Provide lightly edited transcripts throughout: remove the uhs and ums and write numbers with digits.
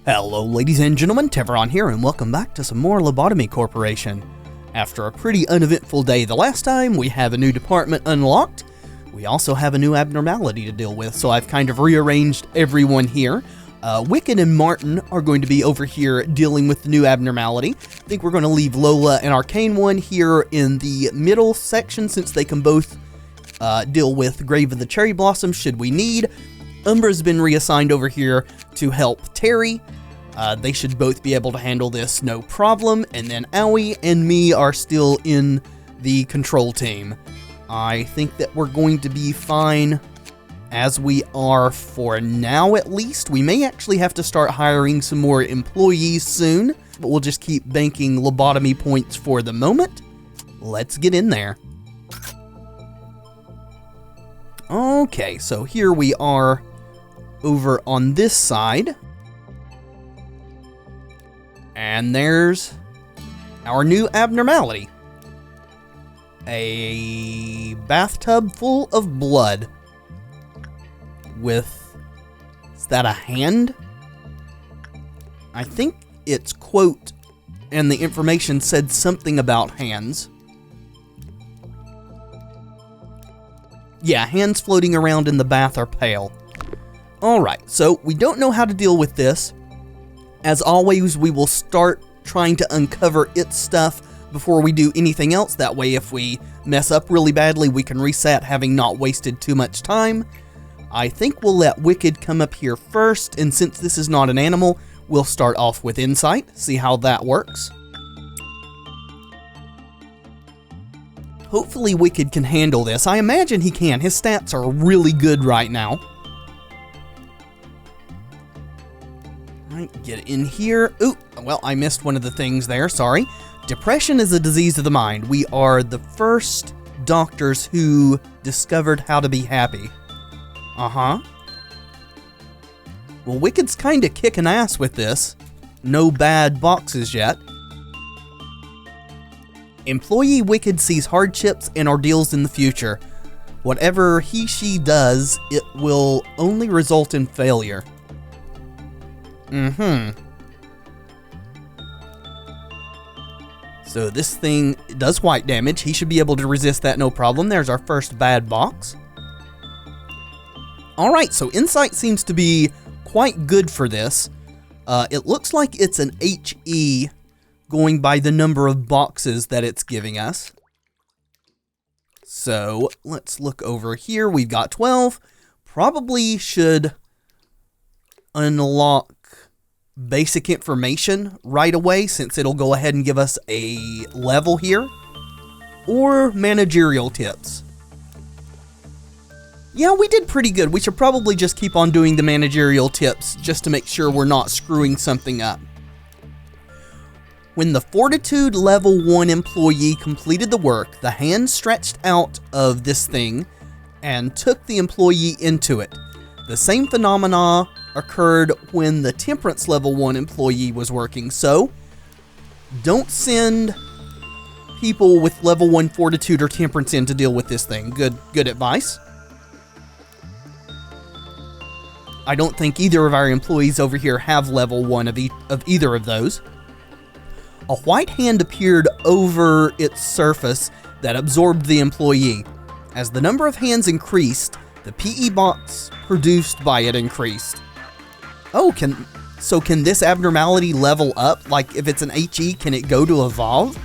Hello ladies and gentlemen, Tevaron here, and welcome back to some more Lobotomy Corporation. After a pretty uneventful day the last time, we have a new department unlocked. We also have a new abnormality to deal with, so I've kind of rearranged everyone here. Wicked and Martin are going to be over here dealing with the new abnormality. I think we're going to leave Lola and Arcane One here in the middle section since they can both deal with Grave of the Cherry Blossom should we need. Umbra's been reassigned over here to help Terry. They should both be able to handle this no problem. And then Owie and me are still in the control team. I think that we're going to be fine as we are for now, at least. We may actually have to start hiring some more employees soon, but we'll just keep banking lobotomy points for the moment. Let's get in there. Okay, so here we are over on this side. And there's our new abnormality. A bathtub full of blood. With, is that a hand? I think its quote and the information said something about hands. Yeah, hands floating around in the bath are pale. Alright, so we don't know how to deal with this. As always, we will start trying to uncover its stuff before we do anything else. That way, if we mess up really badly, we can reset, having not wasted too much time. I think we'll let Wicked come up here first, and since this is not an animal, we'll start off with Insight, see how that works. Hopefully Wicked can handle this. I imagine he can. His stats are really good right now. Alright, get in here. Ooh, well, I missed one of the things there, sorry. Depression is a disease of the mind. We are the first doctors who discovered how to be happy. Uh-huh. Well, Wicked's kinda kicking ass with this. No bad boxes yet. Employee Wicked sees hardships and ordeals in the future. Whatever he/she does, it will only result in failure. So this thing does white damage. He should be able to resist that no problem. There's our first bad box. Alright, so Insight seems to be quite good for this. It looks like it's an HE going by the number of boxes that it's giving us. So let's look over here. We've got 12. Probably should unlock basic information right away, since it'll go ahead and give us a level here. Or managerial tips. Yeah, we did pretty good. We should probably just keep on doing the managerial tips just to make sure we're not screwing something up. When the Fortitude level 1 employee completed the work, the hand stretched out of this thing and took the employee into it. The same phenomena occurred when the Temperance level 1 employee was working, so don't send people with level 1 Fortitude or Temperance in to deal with this thing. Good advice. I don't think either of our employees over here have level 1 of either of those. A white hand appeared over its surface that absorbed the employee. As the number of hands increased, the PE box produced by it increased. Oh, can this abnormality level up? Like, if it's an HE, can it go to evolve?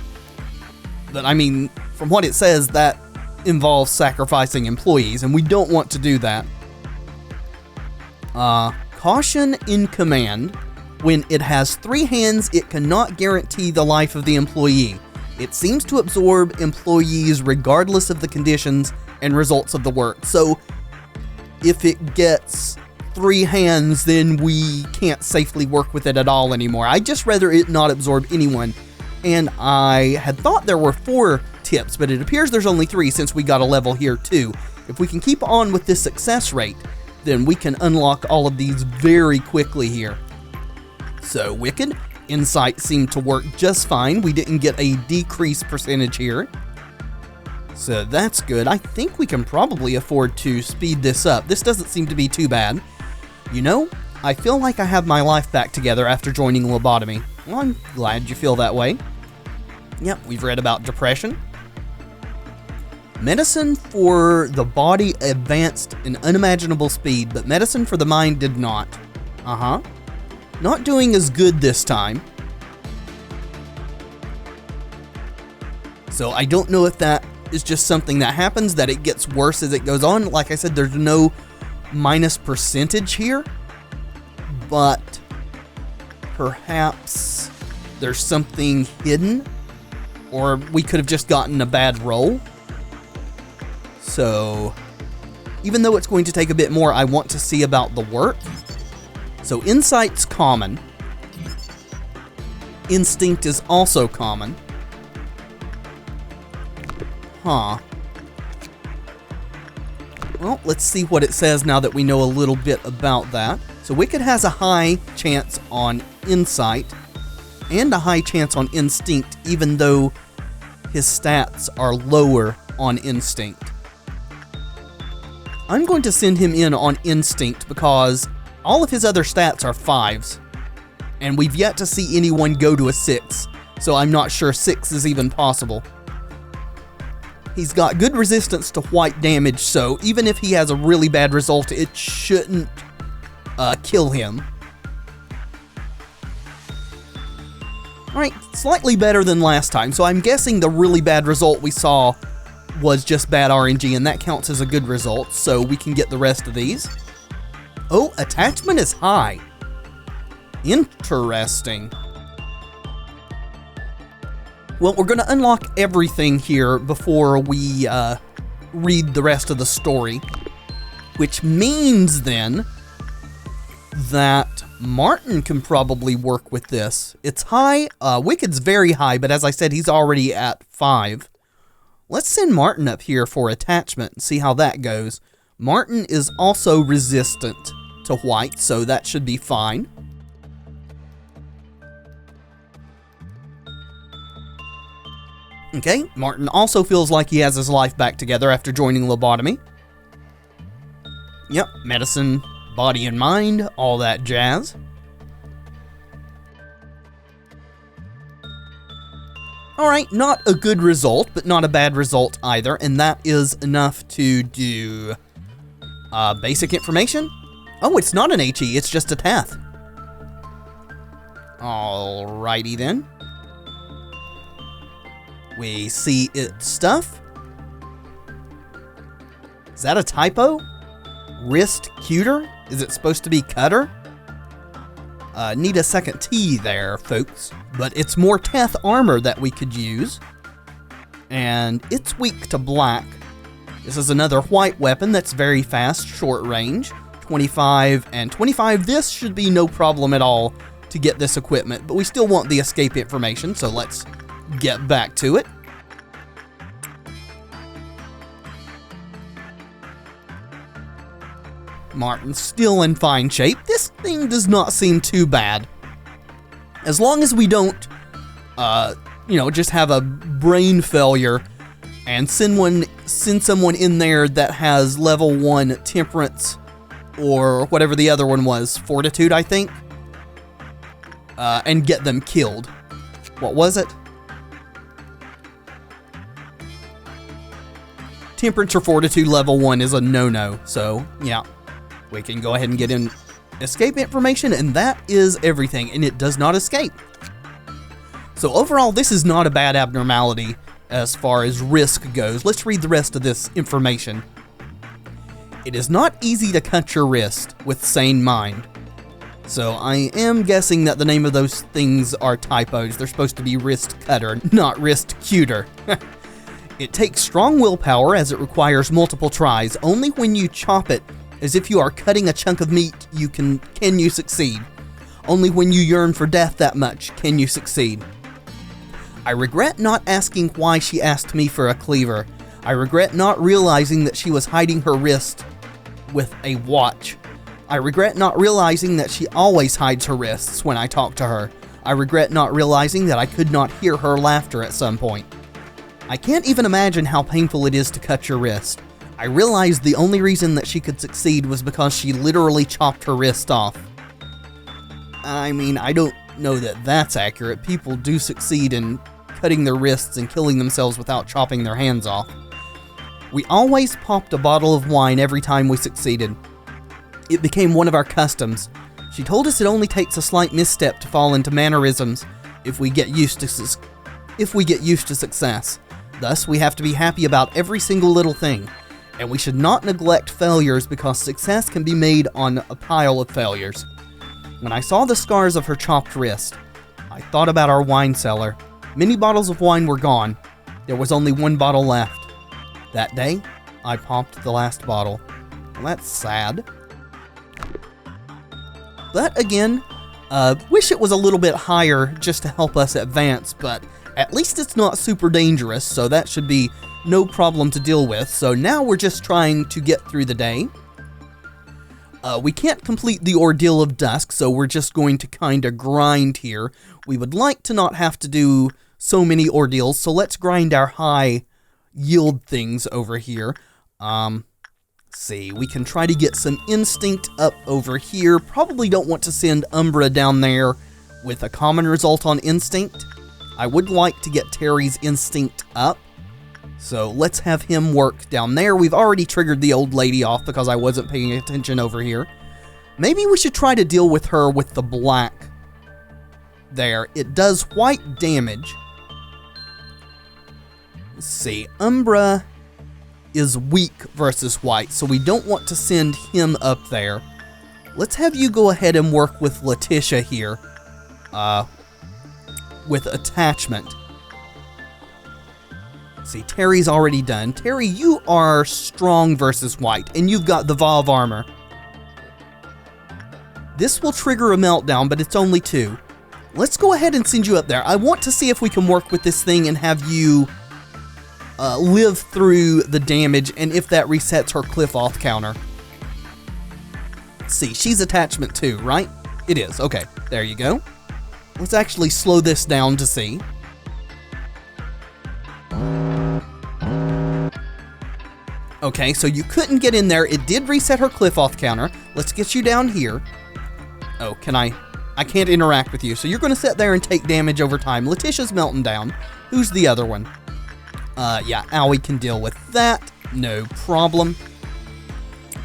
But I mean, from what it says, that involves sacrificing employees, and we don't want to do that. Caution in command. When it has 3 hands, it cannot guarantee the life of the employee. It seems to absorb employees regardless of the conditions and results of the work. So, if it gets 3 hands, then we can't safely work with it at all anymore. I'd just rather it not absorb anyone. And I had thought there were 4 tips, but it appears there's only 3 since we got a level here too. If we can keep on with this success rate, then we can unlock all of these very quickly here. So, Wicked, Insight seemed to work just fine. We didn't get a decreased percentage here. So that's good. I think we can probably afford to speed this up. This doesn't seem to be too bad. You know, I feel like I have my life back together after joining Lobotomy. Well, I'm glad you feel that way. Yep, we've read about depression. Medicine for the body advanced in unimaginable speed, but medicine for the mind did not. Not doing as good this time. So I don't know if that is just something that happens, that it gets worse as it goes on. Like I said, there's no minus percentage here, but perhaps there's something hidden, or we could have just gotten a bad roll. So even though it's going to take a bit more, I want to see about the work. So insight's common. Instinct is also common. Well, let's see what it says now that we know a little bit about that. So Wicked has a high chance on insight and a high chance on instinct, even though his stats are lower on instinct. I'm going to send him in on instinct because all of his other stats are 5s, and we've yet to see anyone go to a 6, so I'm not sure 6 is even possible. He's got good resistance to white damage, so even if he has a really bad result, it shouldn't kill him. Alright, slightly better than last time, so I'm guessing the really bad result we saw was just bad RNG, and that counts as a good result, so we can get the rest of these. Oh, attachment is high. Interesting. Well, we're going to unlock everything here before we read the rest of the story, which means then that Martin can probably work with this. It's high. Wicked's very high, but as I said, he's already at 5. Let's send Martin up here for attachment and see how that goes. Martin is also resistant to white, so that should be fine. Okay, Martin also feels like he has his life back together after joining Lobotomy. Yep, medicine, body and mind, all that jazz. Alright, not a good result, but not a bad result either, and that is enough to do basic information. Oh, it's not an HE, it's just a Teth. Alrighty then. We see its stuff. Is that a typo? Wrist cuter? Is it supposed to be cutter? Need a second T there, folks. But it's more Teth armor that we could use. And it's weak to black. This is another white weapon that's very fast, short range. 25 and 25. This should be no problem at all to get this equipment, but we still want the escape information, so let's get back to it. Martin's still in fine shape. This thing does not seem too bad. As long as we don't, just have a brain failure and send someone in there that has level 1 temperance or whatever the other one was, fortitude, I think, and get them killed. What was it? Temperance or fortitude level 1 is a no-no, so yeah. We can go ahead and get in escape information, and that is everything, and it does not escape. So overall, this is not a bad abnormality as far as risk goes. Let's read the rest of this information. It is not easy to cut your wrist with sane mind. So I am guessing that the name of those things are typos. They're supposed to be wrist cutter, not wrist cuter. It takes strong willpower as it requires multiple tries. Only when you chop it as if you are cutting a chunk of meat can you succeed. Only when you yearn for death that much can you succeed. I regret not asking why she asked me for a cleaver. I regret not realizing that she was hiding her wrist with a watch. I regret not realizing that she always hides her wrists when I talk to her. I regret not realizing that I could not hear her laughter at some point. I can't even imagine how painful it is to cut your wrist. I realized the only reason that she could succeed was because she literally chopped her wrist off. I mean, I don't know that that's accurate. People do succeed in cutting their wrists and killing themselves without chopping their hands off. We always popped a bottle of wine every time we succeeded. It became one of our customs. She told us it only takes a slight misstep to fall into mannerisms if we get used to success. Thus, we have to be happy about every single little thing, and we should not neglect failures because success can be made on a pile of failures. When I saw the scars of her chopped wrist, I thought about our wine cellar. Many bottles of wine were gone. There was only one bottle left. That day, I popped the last bottle. Well, that's sad. But again, wish it was a little bit higher just to help us advance, but at least it's not super dangerous, so that should be no problem to deal with. So now we're just trying to get through the day. We can't complete the ordeal of dusk, so we're just going to kind of grind here. We would like to not have to do so many ordeals, so let's grind our high yield things over here. See, we can try to get some instinct up over here. Probably don't want to send Umbra down there with a common result on instinct. I would like to get Terry's instinct up. So let's have him work down there. We've already triggered the old lady off because I wasn't paying attention over here. Maybe we should try to deal with her with the black there. It does white damage. Let's see. Umbra is weak versus white, so we don't want to send him up there. Let's have you go ahead and work with Letitia here. With attachment. See, Terry's already done. Terry, you are strong versus white, and you've got the Valve armor. This will trigger a meltdown, but it's only 2. Let's go ahead and send you up there. I want to see if we can work with this thing and have you live through the damage, and if that resets her cliff off counter. Let's see, she's attachment 2, right? It is. Okay, there you go. Let's actually slow this down to see. Okay, so you couldn't get in there. It did reset her cliff off counter. Let's get you down here. Oh, can I can't interact with you, so you're going to sit there and take damage over time. Letitia's melting down. Who's the other one? Yeah, Owie can deal with that. No problem.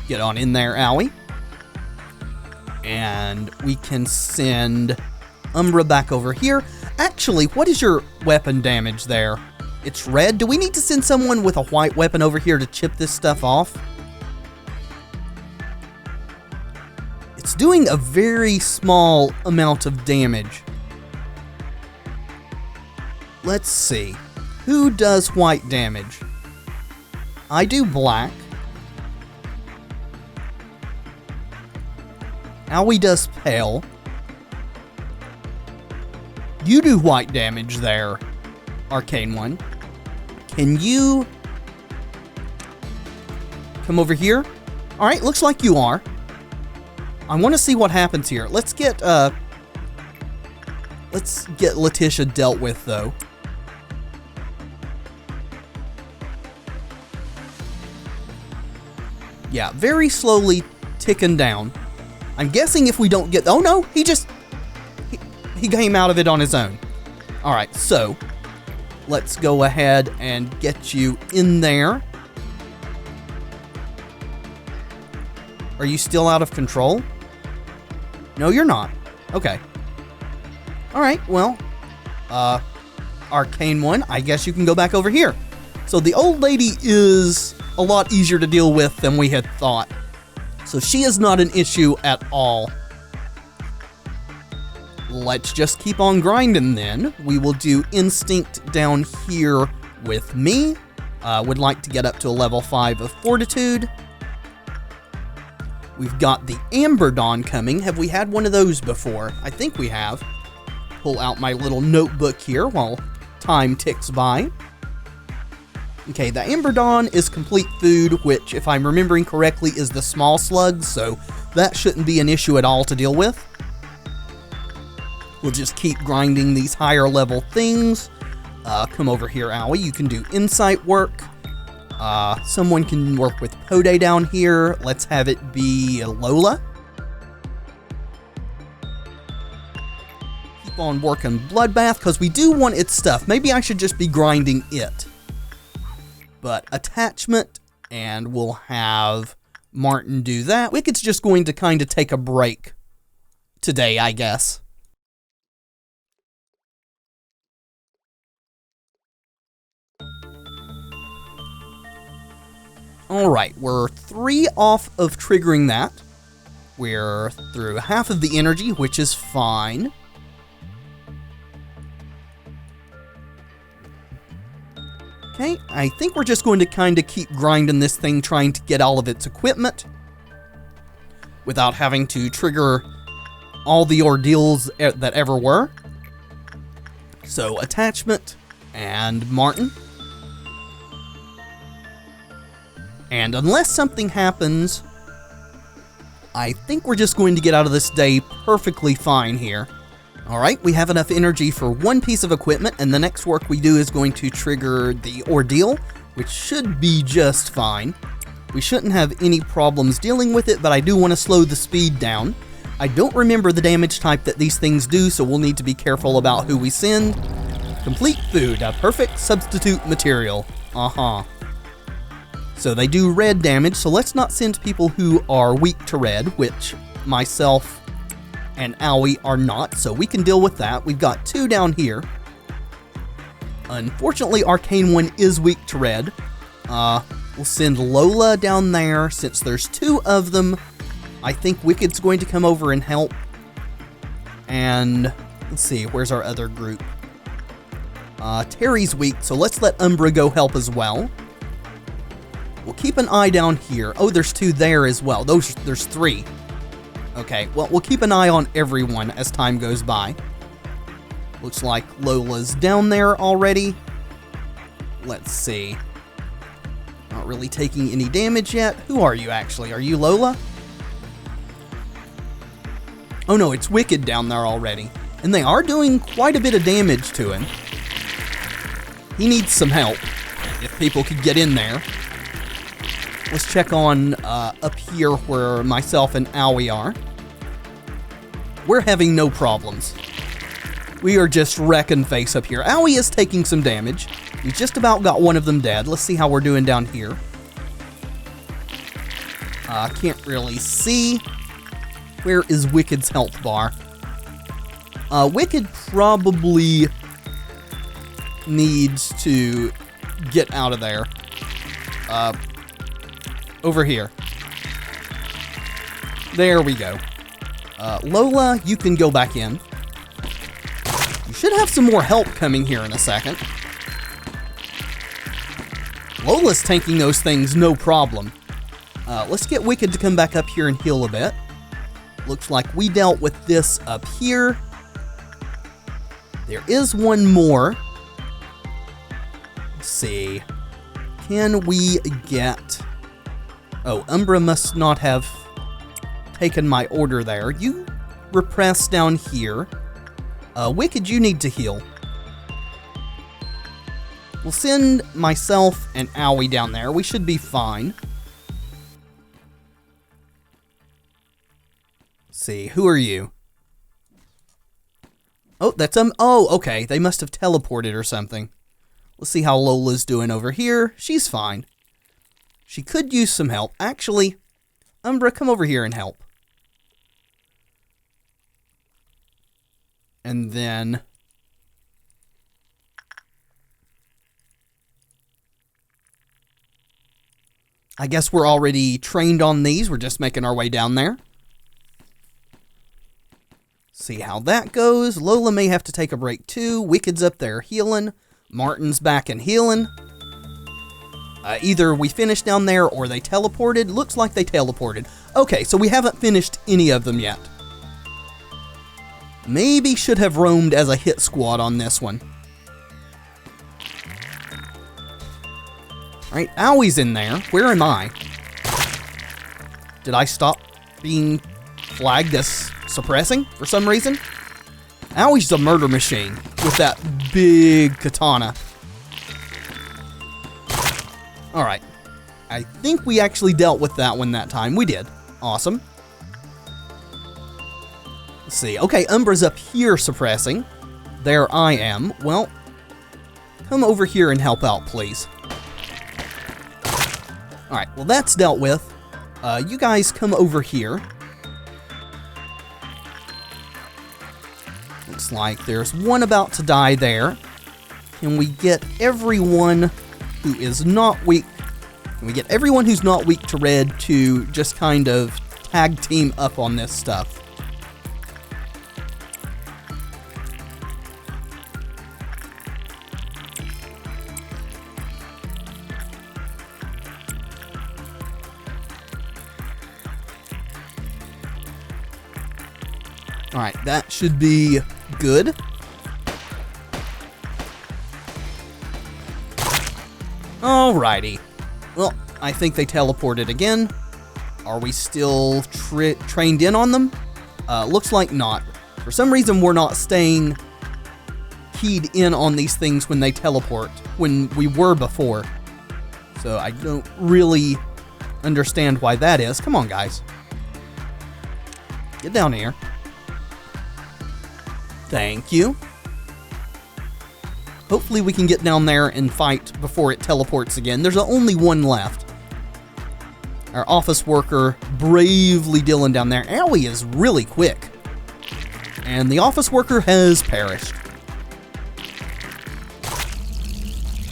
Get on in there, Owie. And we can send Umbra back over here. Actually, what is your weapon damage there? It's red. Do we need to send someone with a white weapon over here to chip this stuff off? It's doing a very small amount of damage. Let's see. Who does white damage? I do black. Owie does pale. You do white damage there, Arcane One. Can you come over here? Alright, looks like you are. I want to see what happens here. Let's get Letitia dealt with, though. Yeah, very slowly ticking down. I'm guessing if we don't get... Oh no, he came out of it on his own. Alright, so let's go ahead and get you in there. Are you still out of control? No, you're not. Okay. Alright, well, Arcane One, I guess you can go back over here. So the old lady is a lot easier to deal with than we had thought. So she is not an issue at all. Let's just keep on grinding then. We will do Instinct down here with me. Would like to get up to a level 5 of Fortitude. We've got the Amber Dawn coming. Have we had one of those before? I think we have. Pull out my little notebook here while time ticks by. Okay, the Amber Dawn is complete food, which, if I'm remembering correctly, is the small slugs, so that shouldn't be an issue at all to deal with. We'll just keep grinding these higher level things. Come over here, Owie. You can do insight work. Someone can work with Pode down here. Let's have it be Lola. keep on working Bloodbath, because we do want its stuff. Maybe I should just be grinding it. But attachment, and we'll have Martin do that. Wicked's just going to kind of take a break today, I guess. Alright, we're 3 off of triggering that. We're through half of the energy, which is fine. Okay, I think we're just going to kind of keep grinding this thing, trying to get all of its equipment without having to trigger all the ordeals that ever were. So, attachment and Martin. And unless something happens, I think we're just going to get out of this day perfectly fine here. Alright, we have enough energy for 1 piece of equipment, and the next work we do is going to trigger the ordeal, which should be just fine. We shouldn't have any problems dealing with it, but I do want to slow the speed down. I don't remember the damage type that these things do, so we'll need to be careful about who we send. Complete food, a perfect substitute material. So they do red damage, so let's not send people who are weak to red, which myself and Owie are not, so we can deal with that. We've got 2 down here. Unfortunately, Arcane 1 is weak to red. We'll send Lola down there, since there's 2 of them. I think Wicked's going to come over and help. And, let's see, where's our other group? Terry's weak, so let's let Umbra go help as well. We'll keep an eye down here. Oh, there's 2 there as well. There's 3. Okay, well, we'll keep an eye on everyone as time goes by. Looks like Lola's down there already. Let's see. Not really taking any damage yet. Who are you, actually? Are you Lola? Oh, no, it's Wicked down there already. And they are doing quite a bit of damage to him. He needs some help, if people could get in there. Let's check on up here where myself and Owie are. We're having no problems. We are just wrecking face up here. Owie is taking some damage. We just about got one of them dead. Let's see how we're doing down here. Can't really see. Where is Wicked's health bar? Wicked probably needs to get out of there. Over here. There we go. Lola, you can go back in. You should have some more help coming here in a second. Lola's tanking those things, no problem. Let's get Wicked to come back up here and heal a bit. Looks like we dealt with this up here. There is one more. Let's see. Can we get... Oh, Umbra must not have taken my order there. You repress down here. Wicked, you need to heal. We'll send myself and Owie down there. We should be fine. Let's see, who are you? Oh, that's oh, okay. They must have teleported or something. Let's see how Lola's doing over here. She's fine. She could use some help. Actually, Umbra, come over here and help. And then... I guess we're already trained on these. We're just making our way down there. See how that goes. Lola may have to take a break too. Wicked's up there healing. Martin's back and healing. Either we finished down there or they teleported. Looks like they teleported. Okay, so we haven't finished any of them yet. Maybe should have roamed as a hit squad on this one. Alright, Owie's in there. Where am I? Did I stop being flagged as suppressing for some reason? Owie's a murder machine with that big katana. Alright. I think we actually dealt with that one that time. We did. Awesome. Let's see. Okay, Umbra's up here suppressing. There I am. Well, come over here and help out, please. Alright, well that's dealt with. You guys come over here. Looks like there's one about to die there. Can we get everyone who is not weak? Can we get everyone who's not weak to red to just kind of tag team up on this stuff? Alright, that should be good. Alrighty. Well, I think they teleported again. Are we still trained in on them? Looks like not. For some reason, we're not staying keyed in on these things when they teleport, when we were before. So I don't really understand why that is. Come on, guys. Get down here. Thank you. Hopefully we can get down there and fight before it teleports again. There's only one left. Our office worker bravely dealing down there. Owie is really quick. And the office worker has perished.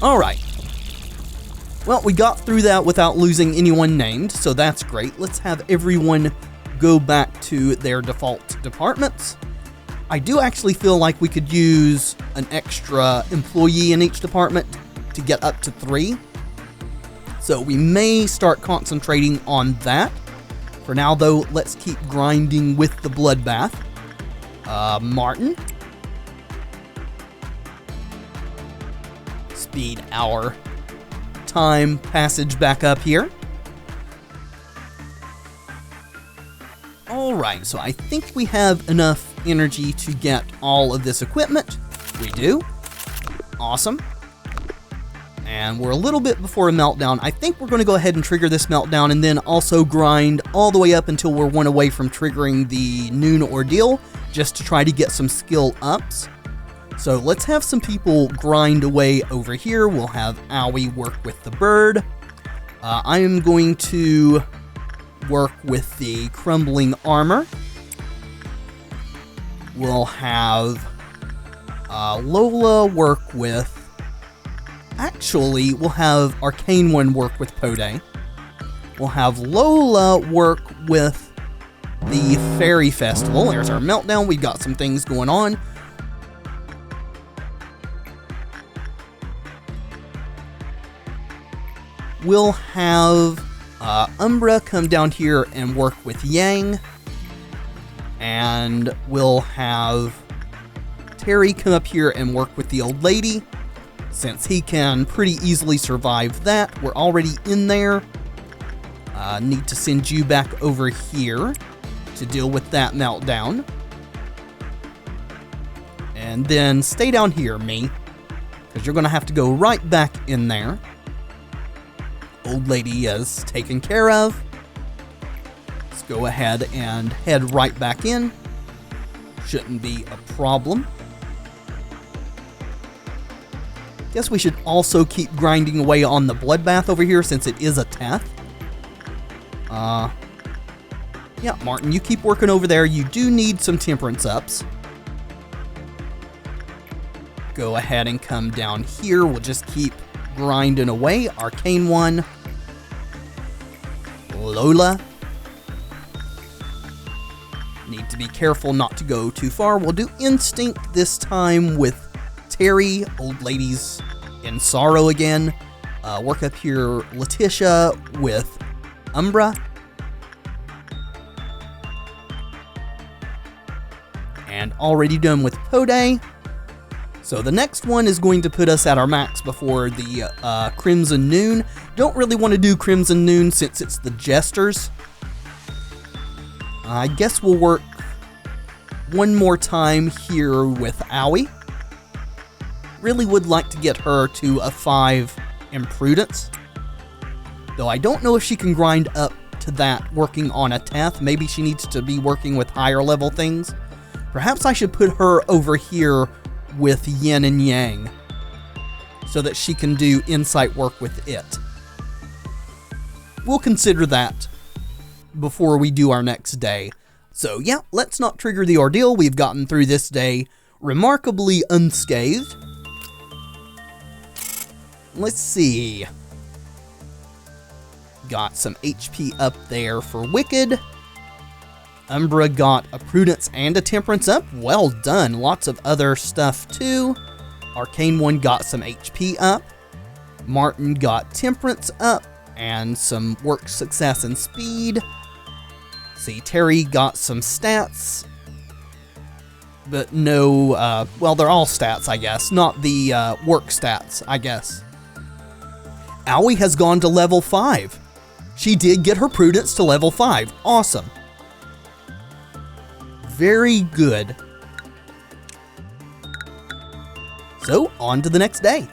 Alright. Well, we got through that without losing anyone named, so that's great. Let's have everyone go back to their default departments. I do actually feel like we could use an extra employee in each department to get up to 3. So we may start concentrating on that. For now, though, let's keep grinding with the Bloodbath. Martin. Speed our time passage back up here. Alright, so I think we have enough energy to get all of this equipment. We do. Awesome. And we're a little bit before a meltdown. I think we're going to go ahead and trigger this meltdown and then also grind all the way up until we're one away from triggering the noon ordeal, just to try to get some skill ups. So let's have some people grind away over here. We'll have Owie work with the bird. I am going to work with the crumbling armor. We'll have Lola work with... Actually, we'll have Arcane One work with Pode. We'll have Lola work with the Fairy Festival. There's our meltdown. We've got some things going on. We'll have Umbra come down here and work with Yang. And we'll have Terry come up here and work with the old lady. Since he can pretty easily survive that, we're already in there. Need to send you back over here to deal with that meltdown. And then stay down here, me, because you're going to have to go right back in there. Old lady is taken care of. Let's go ahead and head right back in. Shouldn't be a problem. Guess we should also keep grinding away on the Bloodbath over here since it is a Teth. Yeah, Martin, you keep working over there. You do need some temperance ups. Go ahead and come down here. We'll just keep grinding away. Arcane One. Lola. Need to be careful not to go too far. We'll do Instinct this time with Terry. Old lady's in sorrow again. Work up here Letitia with Umbra. And already done with Pode. So the next one is going to put us at our max before the Crimson Noon. Don't really want to do Crimson Noon since it's the Jesters. I guess we'll work one more time here with Owie. Really would like to get her to a 5 in Prudence. Though I don't know if she can grind up to that working on a Teth. Maybe she needs to be working with higher level things. Perhaps I should put her over here with Yin and Yang so that she can do insight work with it. We'll consider that before we do our next day. So yeah, let's not trigger the ordeal. We've gotten through this day remarkably unscathed. Let's see. Got some HP up there for Wicked. Umbra got a Prudence and a Temperance up. Well done. Lots of other stuff too. Arcane one got some HP up. Martin got Temperance up and some work success and speed. See, Terry got some stats. But no, well, they're all stats, I guess. Not the work stats, I guess. Owie has gone to level 5. She did get her Prudence to level 5. Awesome. Very good. So, on to the next day.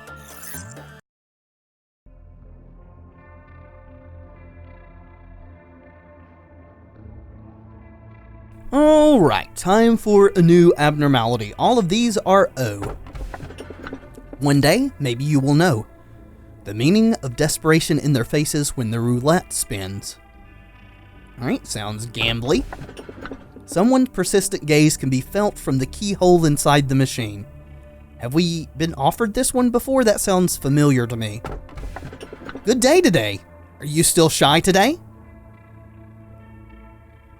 Alright, time for a new abnormality. All of these are O. One day, maybe you will know the meaning of desperation in their faces when the roulette spins. Alright, sounds gambly. Someone's persistent gaze can be felt from the keyhole inside the machine. Have we been offered this one before? That sounds familiar to me. Good day today. Are you still shy today?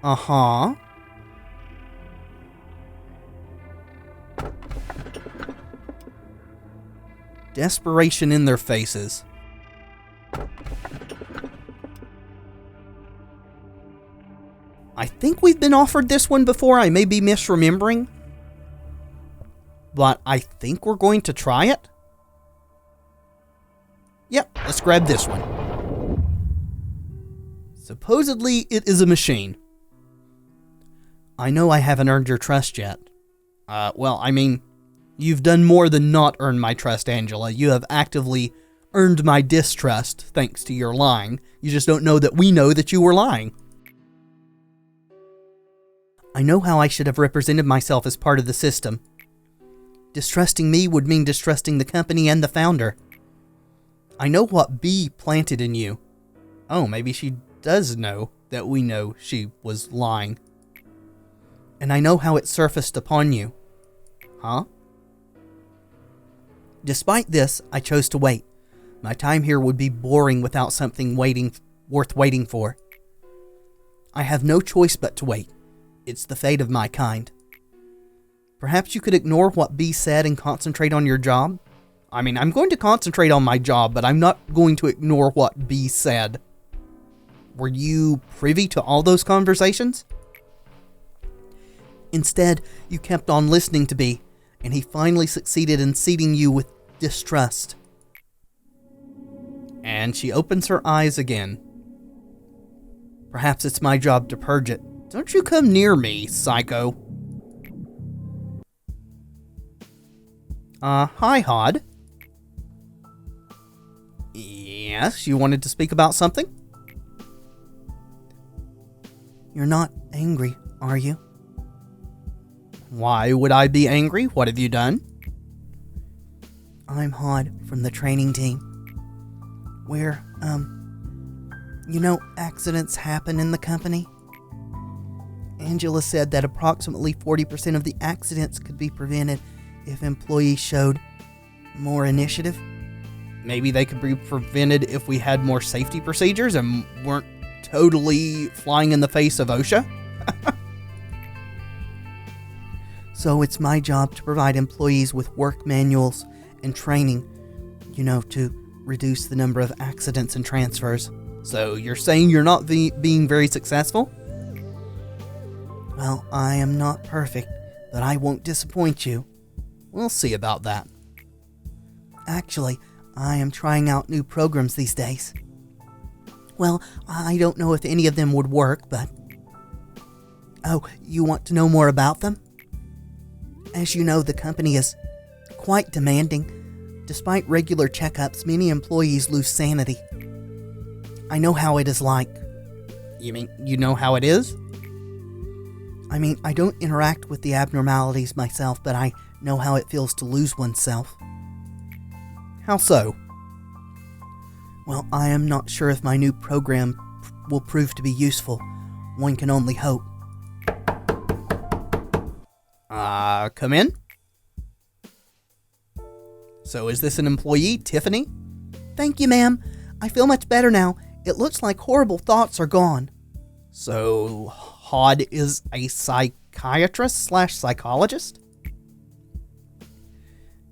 Uh-huh. Desperation in their faces. I think we've been offered this one before. I may be misremembering. But I think we're going to try it. Yep, let's grab this one. Supposedly, it is a machine. I know I haven't earned your trust yet. Well, I mean, you've done more than not earn my trust, Angela. You have actively earned my distrust thanks to your lying. You just don't know that we know that you were lying. I know how I should have represented myself as part of the system. Distrusting me would mean distrusting the company and the founder. I know what B planted in you. Oh, maybe she does know that we know she was lying. And I know how it surfaced upon you. Huh? Despite this, I chose to wait. My time here would be boring without something worth waiting for. I have no choice but to wait. It's the fate of my kind. Perhaps you could ignore what B said and concentrate on your job? I mean, I'm going to concentrate on my job, but I'm not going to ignore what B said. Were you privy to all those conversations? Instead, you kept on listening to B, and he finally succeeded in seeding you with distrust. And she opens her eyes again. Perhaps it's my job to purge it. Don't you come near me, psycho. Hi, Hod. Yes, you wanted to speak about something? You're not angry, are you? Why would I be angry? What have you done? I'm Hod from the training team. Where, accidents happen in the company. Angela said that approximately 40% of the accidents could be prevented if employees showed more initiative. Maybe they could be prevented if we had more safety procedures and weren't totally flying in the face of OSHA. So it's my job to provide employees with work manuals and training, to reduce the number of accidents and transfers. So you're saying you're not being very successful? Well, I am not perfect, but I won't disappoint you. We'll see about that. Actually, I am trying out new programs these days. Well, I don't know if any of them would work, but... Oh, you want to know more about them? As you know, the company is quite demanding. Despite regular checkups, many employees lose sanity. I know how it is like. You mean you know how it is? I mean, I don't interact with the abnormalities myself, but I know how it feels to lose oneself. How so? Well, I am not sure if my new program will prove to be useful. One can only hope. Come in? So is this an employee, Tiffany? Thank you, ma'am. I feel much better now. It looks like horrible thoughts are gone. So, Hod is a psychiatrist/psychologist?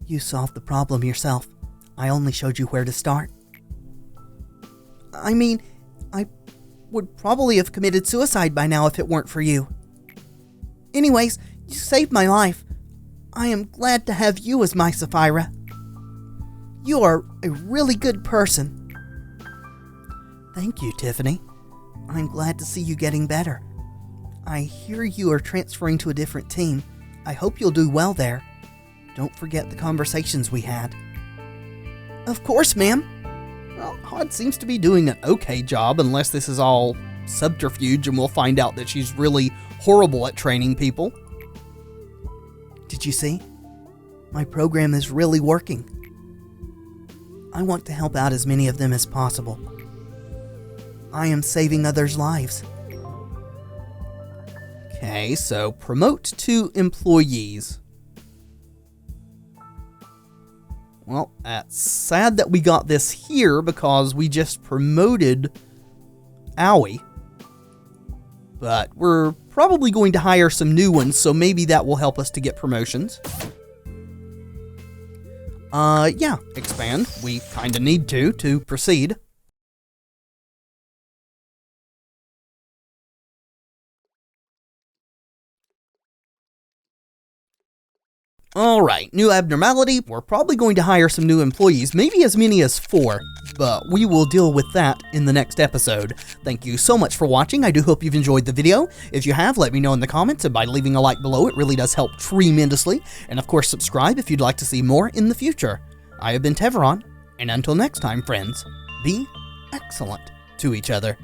You solved the problem yourself. I only showed you where to start. I mean, I would probably have committed suicide by now if it weren't for you. Anyways, you saved my life. I am glad to have you as my Sapphira. You are a really good person. Thank you, Tiffany. I'm glad to see you getting better. I hear you are transferring to a different team. I hope you'll do well there. Don't forget the conversations we had. Of course, ma'am. Well, Hod seems to be doing an okay job, unless this is all subterfuge and we'll find out that she's really horrible at training people. Did you see? My program is really working. I want to help out as many of them as possible. I am saving others' lives. Okay, so promote to employees. Well, that's sad that we got this here because we just promoted Owie. But we're probably going to hire some new ones, so maybe that will help us to get promotions. Yeah, expand. We kinda need to proceed. Alright, new abnormality. We're probably going to hire some new employees, maybe as many as 4, but we will deal with that in the next episode. Thank you so much for watching. I do hope you've enjoyed the video. If you have, let me know in the comments, and by leaving a like below, it really does help tremendously. And of course, subscribe if you'd like to see more in the future. I have been Tevaron, and until next time, friends, be excellent to each other.